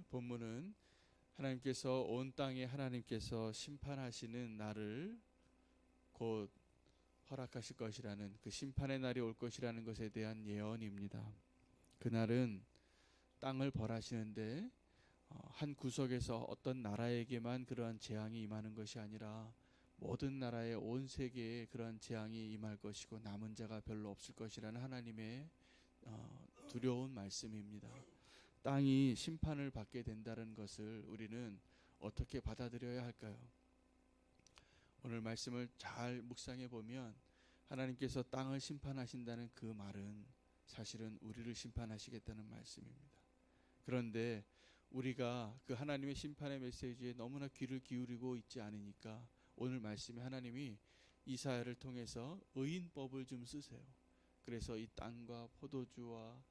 본문은 하나님께서 온 땅에 하나님께서 심판하시는 날을 곧 허락하실 것이라는 그 심판의 날이 올 것이라는 것에 대한 예언입니다. 그날은 땅을 벌하시는데 한 구석에서 어떤 나라에게만 그러한 재앙이 임하는 것이 아니라 모든 나라의 온 세계에 그러한 재앙이 임할 것이고 남은 자가 별로 없을 것이라는 하나님의 두려운 말씀입니다. 땅이 심판을 받게 된다는 것을 우리는 어떻게 받아들여야 할까요? 오늘 말씀을 잘 묵상해 보면 하나님께서 땅을 심판하신다는 그 말은 사실은 우리를 심판하시겠다는 말씀입니다. 그런데 우리가 그 하나님의 심판의 메시지에 너무나 귀를 기울이고 있지 않으니까 오늘 말씀에 하나님이 이사야를 통해서 의인법을 좀 쓰세요. 그래서 이 땅과 포도주와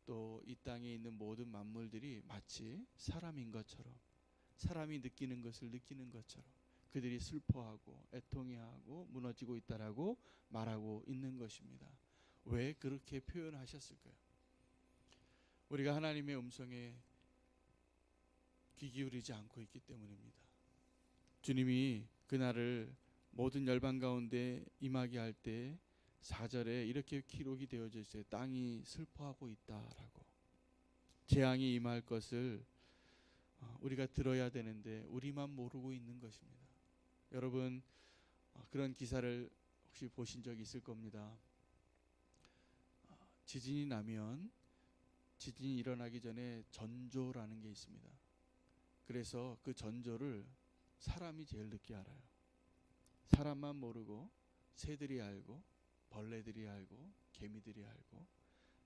또 이 땅에 있는 모든 만물들이 마치 사람인 것처럼, 사람이 느끼는 것을 느끼는 것처럼 그들이 슬퍼하고 애통해하고 무너지고 있다라고 말하고 있는 것입니다. 왜 그렇게 표현하셨을까요? 우리가 하나님의 음성에 귀 기울이지 않고 있기 때문입니다. 주님이 그날을 모든 열방 가운데 임하게 할 때 4절에 이렇게 기록이 되어져 있어요. 땅이 슬퍼하고 있다라고. 재앙이 임할 것을 우리가 들어야 되는데 우리만 모르고 있는 것입니다. 여러분 그런 기사를 혹시 보신 적 있을 겁니다. 지진이 나면 지진이 일어나기 전에 전조라는 게 있습니다. 그래서 그 전조를 사람이 제일 늦게 알아요. 사람만 모르고 새들이 알고 벌레들이 알고 개미들이 알고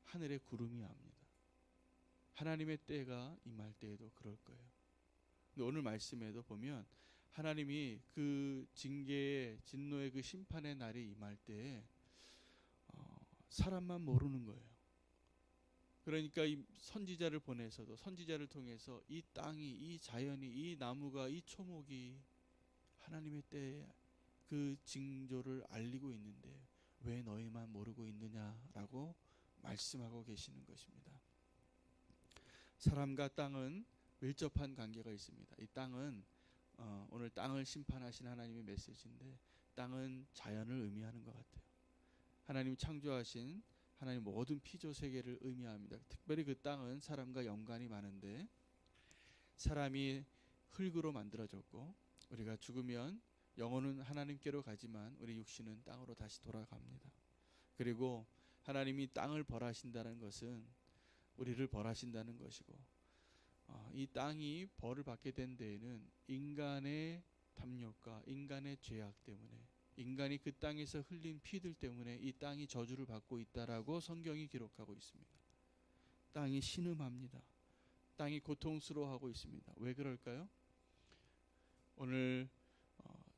하늘의 구름이 압니다. 하나님의 때가 임할 때에도 그럴 거예요. 근데 오늘 말씀에도 보면 하나님이 그 징계의 진노의 그 심판의 날이 임할 때 사람만 모르는 거예요. 그러니까 이 선지자를 보내서도 선지자를 통해서 이 땅이, 이 자연이, 이 나무가, 이 초목이 하나님의 때에 그 징조를 알리고 있는데 왜 너희만 모르고 있느냐라고 말씀하고 계시는 것입니다. 사람과 땅은 밀접한 관계가 있습니다. 이 땅은 오늘 땅을 심판하신 하나님의 메시지인데 땅은 자연을 의미하는 것 같아요. 하나님이 창조하신 하나님 모든 피조 세계를 의미합니다. 특별히 그 땅은 사람과 연관이 많은데 사람이 흙으로 만들어졌고 우리가 죽으면 영혼은 하나님께로 가지만 우리 육신은 땅으로 다시 돌아갑니다. 그리고 하나님이 땅을 벌하신다는 것은 우리를 벌하신다는 것이고 이 땅이 벌을 받게 된 데에는 인간의 탐욕과 인간의 죄악 때문에 인간이 그 땅에서 흘린 피들 때문에 이 땅이 저주를 받고 있다라고 성경이 기록하고 있습니다. 땅이 신음합니다. 땅이 고통스러워하고 있습니다. 왜 그럴까요? 오늘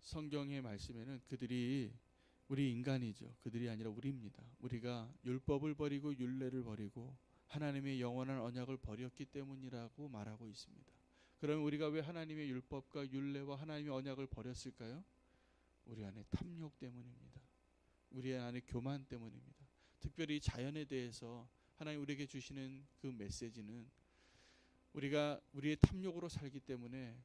성경의 말씀에는 그들이 우리 인간이죠. 그들이 아니라 우리입니다. 우리가 율법을 버리고 율례를 버리고 하나님의 영원한 언약을 버렸기 때문이라고 말하고 있습니다. 그럼 우리가 왜 하나님의 율법과 율례와 하나님의 언약을 버렸을까요? 우리 안에 탐욕 때문입니다. 우리 안에 교만 때문입니다. 특별히 자연에 대해서 하나님 우리에게 주시는 그 메시지는 우리가 우리의 탐욕으로 살기 때문에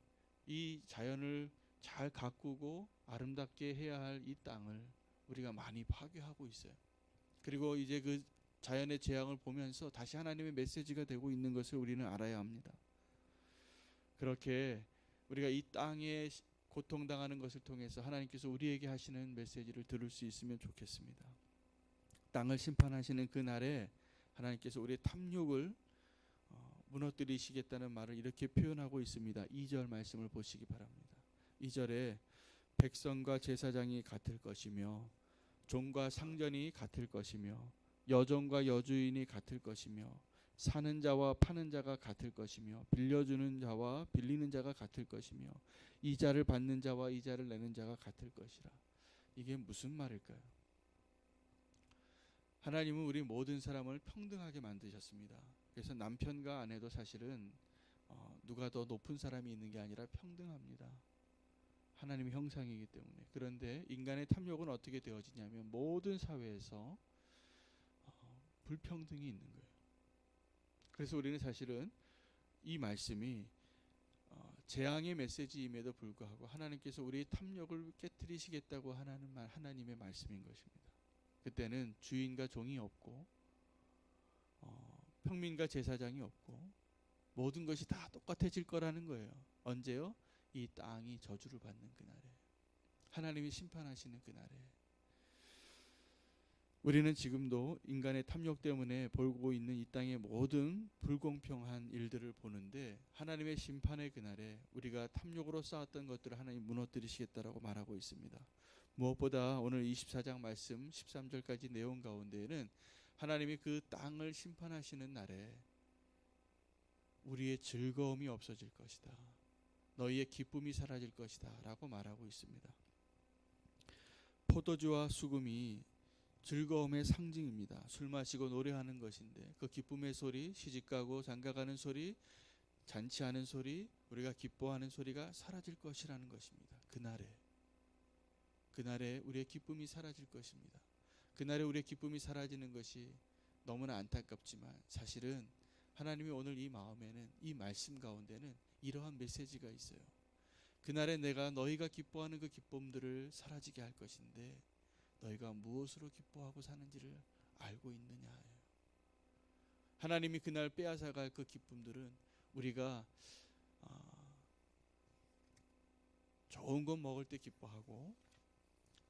이 자연을 잘 가꾸고 아름답게 해야 할 이 땅을 우리가 많이 파괴하고 있어요. 그리고 이제 그 자연의 재앙을 보면서 다시 하나님의 메시지가 되고 있는 것을 우리는 알아야 합니다. 그렇게 우리가 이 땅에 고통당하는 것을 통해서 하나님께서 우리에게 하시는 메시지를 들을 수 있으면 좋겠습니다. 땅을 심판하시는 그날에 하나님께서 우리의 탐욕을 무너뜨리시겠다는 말을 이렇게 표현하고 있습니다. 2절 말씀을 보시기 바랍니다. 2절에 백성과 제사장이 같을 것이며 종과 상전이 같을 것이며 여종과 여주인이 같을 것이며 사는 자와 파는 자가 같을 것이며 빌려주는 자와 빌리는 자가 같을 것이며 이자를 받는 자와 이자를 내는 자가 같을 것이라. 이게 무슨 말일까요? 하나님은 우리 모든 사람을 평등하게 만드셨습니다. 그래서 남편과 아내도 사실은 누가 더 높은 사람이 있는 게 아니라 평등합니다. 하나님의 형상이기 때문에. 그런데 인간의 탐욕은 어떻게 되어지냐면 모든 사회에서 불평등이 있는 거예요. 그래서 우리는 사실은 이 말씀이 재앙의 메시지임에도 불구하고 하나님께서 우리의 탐욕을 깨뜨리시겠다고 하는 하나님의 말씀인 것입니다. 그때는 주인과 종이 없고 평민과 제사장이 없고 모든 것이 다 똑같아질 거라는 거예요. 언제요? 이 땅이 저주를 받는 그날에, 하나님이 심판하시는 그날에. 우리는 지금도 인간의 탐욕 때문에 벌고 있는 이 땅의 모든 불공평한 일들을 보는데, 하나님의 심판의 그날에 우리가 탐욕으로 쌓았던 것들을 하나님 무너뜨리시겠다라고 말하고 있습니다. 무엇보다 오늘 24장 말씀 13절까지 내용 가운데에는 하나님이 그 땅을 심판하시는 날에 우리의 즐거움이 없어질 것이다, 너희의 기쁨이 사라질 것이다 라고 말하고 있습니다. 포도주와 수금이 즐거움의 상징입니다. 술 마시고 노래하는 것인데 그 기쁨의 소리, 시집가고 장가가는 소리, 잔치하는 소리, 우리가 기뻐하는 소리가 사라질 것이라는 것입니다. 그날에 우리의 기쁨이 사라질 것입니다. 그날에 우리의 기쁨이 사라지는 것이 너무나 안타깝지만 사실은 하나님이 오늘 이 마음에는, 이 말씀 가운데는 이러한 메시지가 있어요. 그날에 내가 너희가 기뻐하는 그 기쁨들을 사라지게 할 것인데 너희가 무엇으로 기뻐하고 사는지를 알고 있느냐. 하나님이 그날 빼앗아갈 그 기쁨들은 우리가 좋은 것 먹을 때 기뻐하고,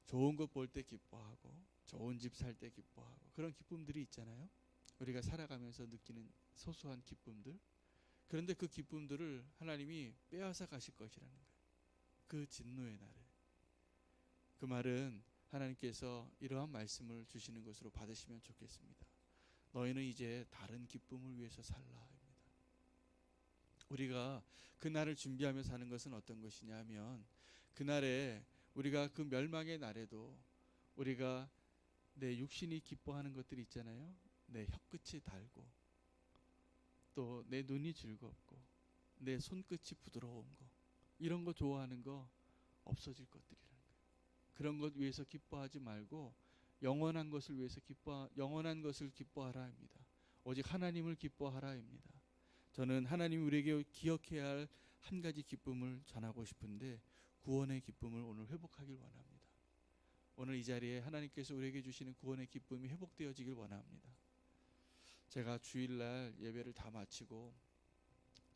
좋은 것 볼 때 기뻐하고, 좋은 집 살 때 기뻐하고, 그런 기쁨들이 있잖아요. 우리가 살아가면서 느끼는 소소한 기쁨들. 그런데 그 기쁨들을 하나님이 빼앗아 가실 것이라는 거예요. 그 진노의 날에. 그 말은 하나님께서 이러한 말씀을 주시는 것으로 받으시면 좋겠습니다. 너희는 이제 다른 기쁨을 위해서 살라. 우리가 그날을 준비하며 사는 것은 어떤 것이냐 하면, 그날에 우리가 그 멸망의 날에도 우리가 내 육신이 기뻐하는 것들이 있잖아요. 내 혀끝이 달고, 또 내 눈이 즐겁고, 내 손끝이 부드러운 거, 이런 거 좋아하는 거 없어질 것들이라는 거예요. 그런 것 위해서 기뻐하지 말고 영원한 것을 위해서 영원한 것을 기뻐하라 합니다. 오직 하나님을 기뻐하라 합니다. 저는 하나님이 우리에게 기억해야 할 한 가지 기쁨을 전하고 싶은데, 구원의 기쁨을 오늘 회복하길 원합니다. 오늘 이 자리에 하나님께서 우리에게 주시는 구원의 기쁨이 회복되어지길 원합니다. 제가 주일날 예배를 다 마치고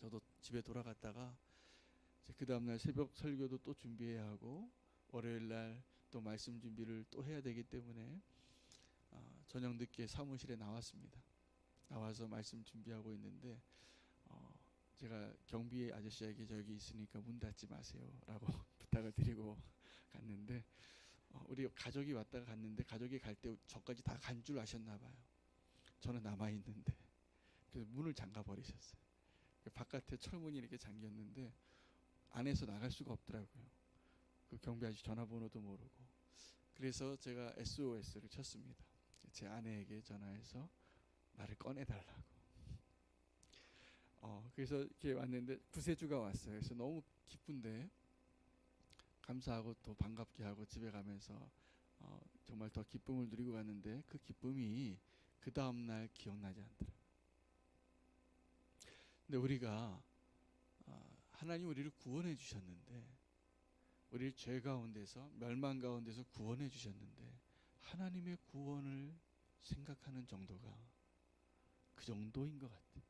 저도 집에 돌아갔다가 그 다음날 새벽 설교도 또 준비해야 하고, 월요일날 또 말씀 준비를 또 해야 되기 때문에 저녁 늦게 사무실에 나왔습니다. 나와서 말씀 준비하고 있는데 제가 경비 아저씨에게 저기 있으니까 문 닫지 마세요 라고 부탁을 드리고 갔는데, 우리 가족이 왔다가 갔는데 가족이 갈 때 저까지 다 간 줄 아셨나 봐요. 저는 남아있는데 그래서 문을 잠가 버리셨어요. 바깥에 철문이 이렇게 잠겼는데 안에서 나갈 수가 없더라고요. 그 경비 아저씨 전화번호도 모르고. 그래서 제가 SOS를 쳤습니다. 제 아내에게 전화해서 나를 꺼내달라고. 그래서 이렇게 왔는데 구세주가 왔어요. 그래서 너무 기쁜데 감사하고 또 반갑게 하고 집에 가면서 정말 더 기쁨을 누리고 갔는데, 그 기쁨이 그 다음날 기억나지 않더라고요. 근데 우리가 하나님 우리를 구원해 주셨는데, 우리를 죄 가운데서, 멸망 가운데서 구원해 주셨는데, 하나님의 구원을 생각하는 정도가 그 정도인 것 같아요.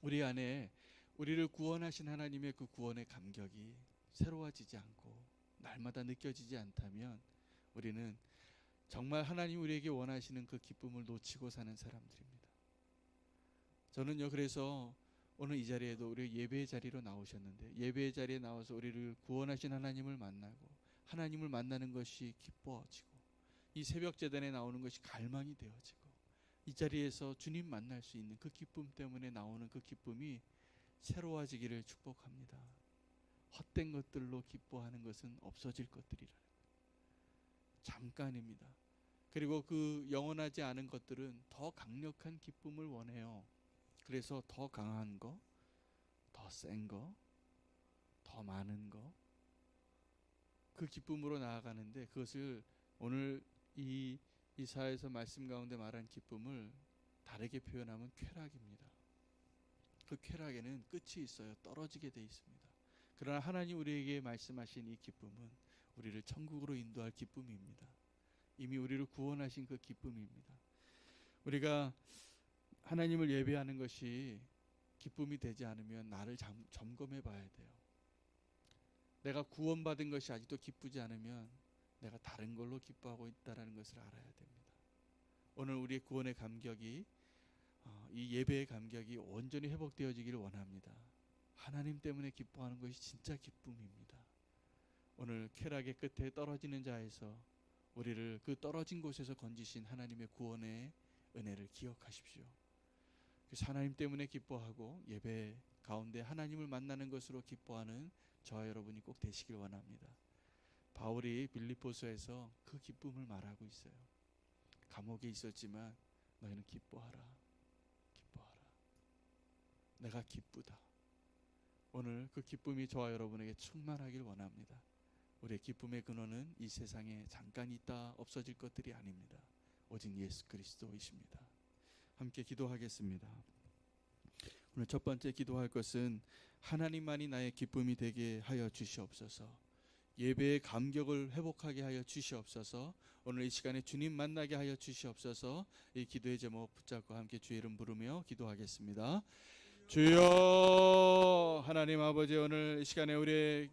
우리 안에 우리를 구원하신 하나님의 그 구원의 감격이 새로워지지 않고 날마다 느껴지지 않다면 우리는 정말 하나님 우리에게 원하시는 그 기쁨을 놓치고 사는 사람들입니다. 저는요, 그래서 오늘 이 자리에도 우리 예배의 자리로 나오셨는데, 예배의 자리에 나와서 우리를 구원하신 하나님을 만나고 하나님을 만나는 것이 기뻐지고, 이 새벽 제단에 나오는 것이 갈망이 되어지고, 이 자리에서 주님 만날 수 있는 그 기쁨 때문에 나오는 그 기쁨이 새로워지기를 축복합니다. 헛된 것들로 기뻐하는 것은 없어질 것들이라는 거예요. 잠깐입니다. 그리고 그 영원하지 않은 것들은 더 강력한 기쁨을 원해요. 그래서 더 강한 거, 더 센 거, 더 많은 거, 그 기쁨으로 나아가는데, 그것을 오늘 이사에서 말씀 가운데 말한 기쁨을 다르게 표현하면 쾌락입니다. 그 쾌락에는 끝이 있어요. 떨어지게 돼 있습니다. 그러나 하나님 우리에게 말씀하신 이 기쁨은 우리를 천국으로 인도할 기쁨입니다. 이미 우리를 구원하신 그 기쁨입니다. 우리가 하나님을 예배하는 것이 기쁨이 되지 않으면 나를 점검해 봐야 돼요. 내가 구원받은 것이 아직도 기쁘지 않으면 내가 다른 걸로 기뻐하고 있다는 것을 알아야 됩니다. 오늘 우리의 구원의 감격이 이 예배의 감격이 온전히 회복되어지기를 원합니다. 하나님 때문에 기뻐하는 것이 진짜 기쁨입니다. 오늘 쾌락의 끝에 떨어지는 자에서 우리를 그 떨어진 곳에서 건지신 하나님의 구원의 은혜를 기억하십시오. 그래서 하나님 때문에 기뻐하고 예배 가운데 하나님을 만나는 것으로 기뻐하는 저와 여러분이 꼭 되시길 원합니다. 바울이 빌립보서에서 그 기쁨을 말하고 있어요. 감옥에 있었지만 너희는 기뻐하라. 기뻐하라. 내가 기쁘다. 오늘 그 기쁨이 저와 여러분에게 충만하길 원합니다. 우리의 기쁨의 근원은 이 세상에 잠깐 있다 없어질 것들이 아닙니다. 오직 예수 그리스도이십니다. 함께 기도하겠습니다. 오늘 첫 번째 기도할 것은 하나님만이 나의 기쁨이 되게 하여 주시옵소서. 예배의 감격을 회복하게 하여 주시옵소서. 오늘 이 시간에 주님 만나게 하여 주시옵소서. 이 기도의 제목 붙잡고 함께 주의 이름 부르며 기도하겠습니다. 주여 하나님 아버지, 오늘 이 시간에 우리의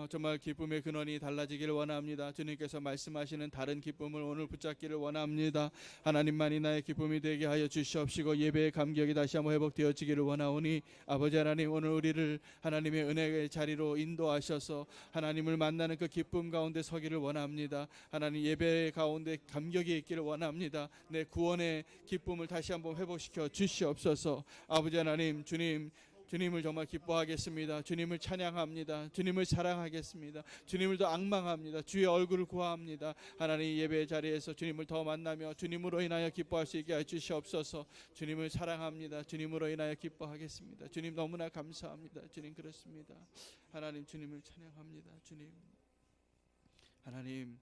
정말 기쁨의 근원이 달라지기를 원합니다. 주님께서 말씀하시는 다른 기쁨을 오늘 붙잡기를 원합니다. 하나님만이 나의 기쁨이 되게 하여 주시옵시고 예배의 감격이 다시 한번 회복되어지기를 원하오니 아버지 하나님, 오늘 우리를 하나님의 은혜의 자리로 인도하셔서 하나님을 만나는 그 기쁨 가운데 서기를 원합니다. 하나님 예배 가운데 감격이 있기를 원합니다. 내 구원의 기쁨을 다시 한번 회복시켜 주시옵소서. 아버지 하나님, 주님을 정말 기뻐하겠습니다. 주님을 찬양합니다. 주님을 사랑하겠습니다. 주님을 더 앙망합니다. 주의 얼굴을 구합니다. 하나님 예배 자리에서 주님을 더 만나며 주님으로 인하여 기뻐할 수 있게 해주시옵소서. 주님을 사랑합니다. 주님으로 인하여 기뻐하겠습니다. 주님 너무나 감사합니다. 주님 그렇습니다. 하나님 주님을 찬양합니다. 하나님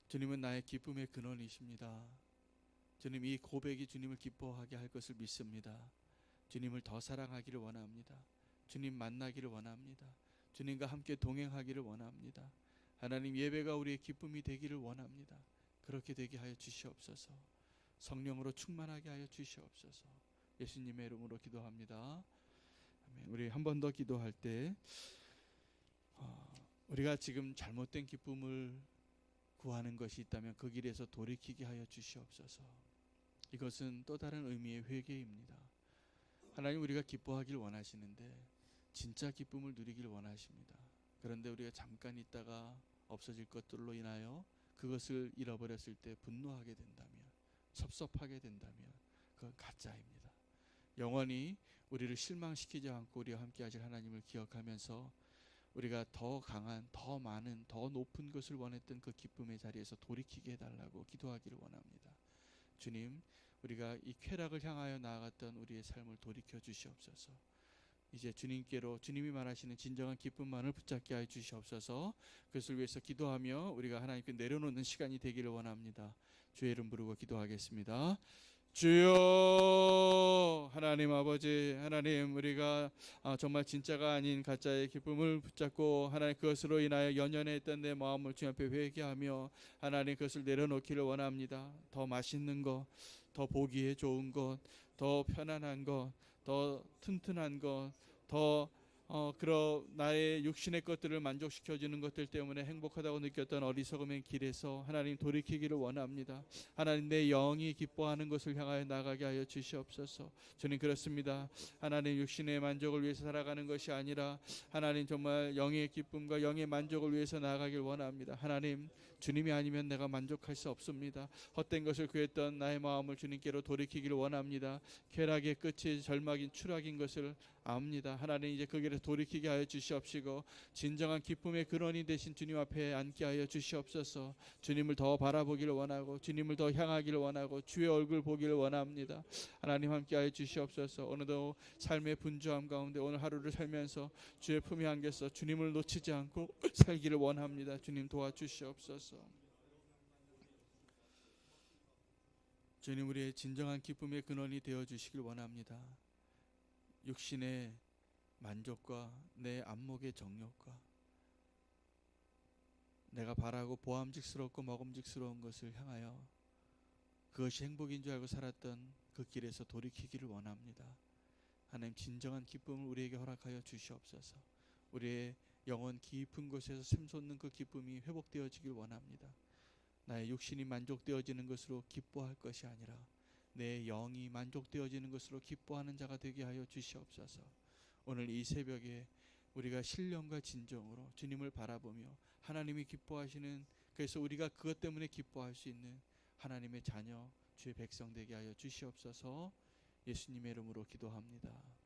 주님은 나의 기쁨의 근원이십니다. 주님, 이 고백이 주님을 기뻐하게 할 것을 믿습니다. 주님을 더 사랑하기를 원합니다. 주님 만나기를 원합니다. 주님과 함께 동행하기를 원합니다. 하나님 예배가 우리의 기쁨이 되기를 원합니다. 그렇게 되게 하여 주시옵소서. 성령으로 충만하게 하여 주시옵소서. 예수님의 이름으로 기도합니다. 아멘. 우리 한 번 더 기도할 때 우리가 지금 잘못된 기쁨을 구하는 것이 있다면 그 길에서 돌이키게 하여 주시옵소서. 이것은 또 다른 의미의 회개입니다. 하나님 우리가 기뻐하길 원하시는데 진짜 기쁨을 누리길 원하십니다. 그런데 우리가 잠깐 있다가 없어질 것들로 인하여 그것을 잃어버렸을 때 분노하게 된다면, 섭섭하게 된다면 그건 가짜입니다. 영원히 우리를 실망시키지 않고 우리와 함께 하실 하나님을 기억하면서 우리가 더 강한, 더 많은, 더 높은 것을 원했던 그 기쁨의 자리에서 돌이키게 해달라고 기도하기를 원합니다. 주님, 우리가 이 쾌락을 향하여 나아갔던 우리의 삶을 돌이켜 주시옵소서. 이제 주님께로 주님이 말하시는 진정한 기쁨만을 붙잡게 하여 주시옵소서. 그것을 위해서 기도하며 우리가 하나님께 내려놓는 시간이 되기를 원합니다. 주의 이름 부르고 기도하겠습니다. 주여 하나님 아버지, 하나님 우리가 정말 진짜가 아닌 가짜의 기쁨을 붙잡고 하나님 그것으로 인하여 연연했던 내 마음을 주님 앞에 회개하며 하나님 그것을 내려놓기를 원합니다. 더 맛있는 것, 더 보기에 좋은 것, 더 편안한 것, 더 튼튼한 것, 더 그런 나의 육신의 것들을 만족시켜주는 것들 때문에 행복하다고 느꼈던 어리석음의 길에서 하나님 돌이키기를 원합니다. 하나님 내 영이 기뻐하는 것을 향하여 나가게 하여 주시옵소서. 주님 그렇습니다. 하나님 육신의 만족을 위해서 살아가는 것이 아니라 하나님 정말 영의 기쁨과 영의 만족을 위해서 나아가길 원합니다. 하나님 주님이 아니면 내가 만족할 수 없습니다. 헛된 것을 구했던 나의 마음을 주님께로 돌이키기를 원합니다. 쾌락의 끝이 절망인 추락인 것을 압니다. 하나님 이제 그 길에 돌이키게 하여 주시옵시고 진정한 기쁨의 근원이 되신 주님 앞에 앉게 하여 주시옵소서. 주님을 더 바라보기를 원하고 주님을 더 향하기를 원하고 주의 얼굴 보기를 원합니다. 하나님 함께 하여 주시옵소서. 오늘도 삶의 분주함 가운데 오늘 하루를 살면서 주의 품에 안겨서 주님을 놓치지 않고 살기를 원합니다. 주님 도와주시옵소서. 주님 우리의 진정한 기쁨의 근원이 되어 주시길 원합니다. 육신의 만족과 내 안목의 정욕과 내가 바라고 보암직스럽고 먹음직스러운 것을 향하여 그것이 행복인 줄 알고 살았던 그 길에서 돌이키기를 원합니다. 하나님, 진정한 기쁨을 우리에게 허락하여 주시옵소서. 우리의 영혼 깊은 곳에서 샘솟는 그 기쁨이 회복되어지길 원합니다. 나의 육신이 만족되어지는 것으로 기뻐할 것이 아니라 내 영이 만족되어지는 것으로 기뻐하는 자가 되게 하여 주시옵소서. 오늘 이 새벽에 우리가 신령과 진정으로 주님을 바라보며 하나님이 기뻐하시는, 그래서 우리가 그것 때문에 기뻐할 수 있는 하나님의 자녀, 주의 백성 되게 하여 주시옵소서. 예수님의 이름으로 기도합니다.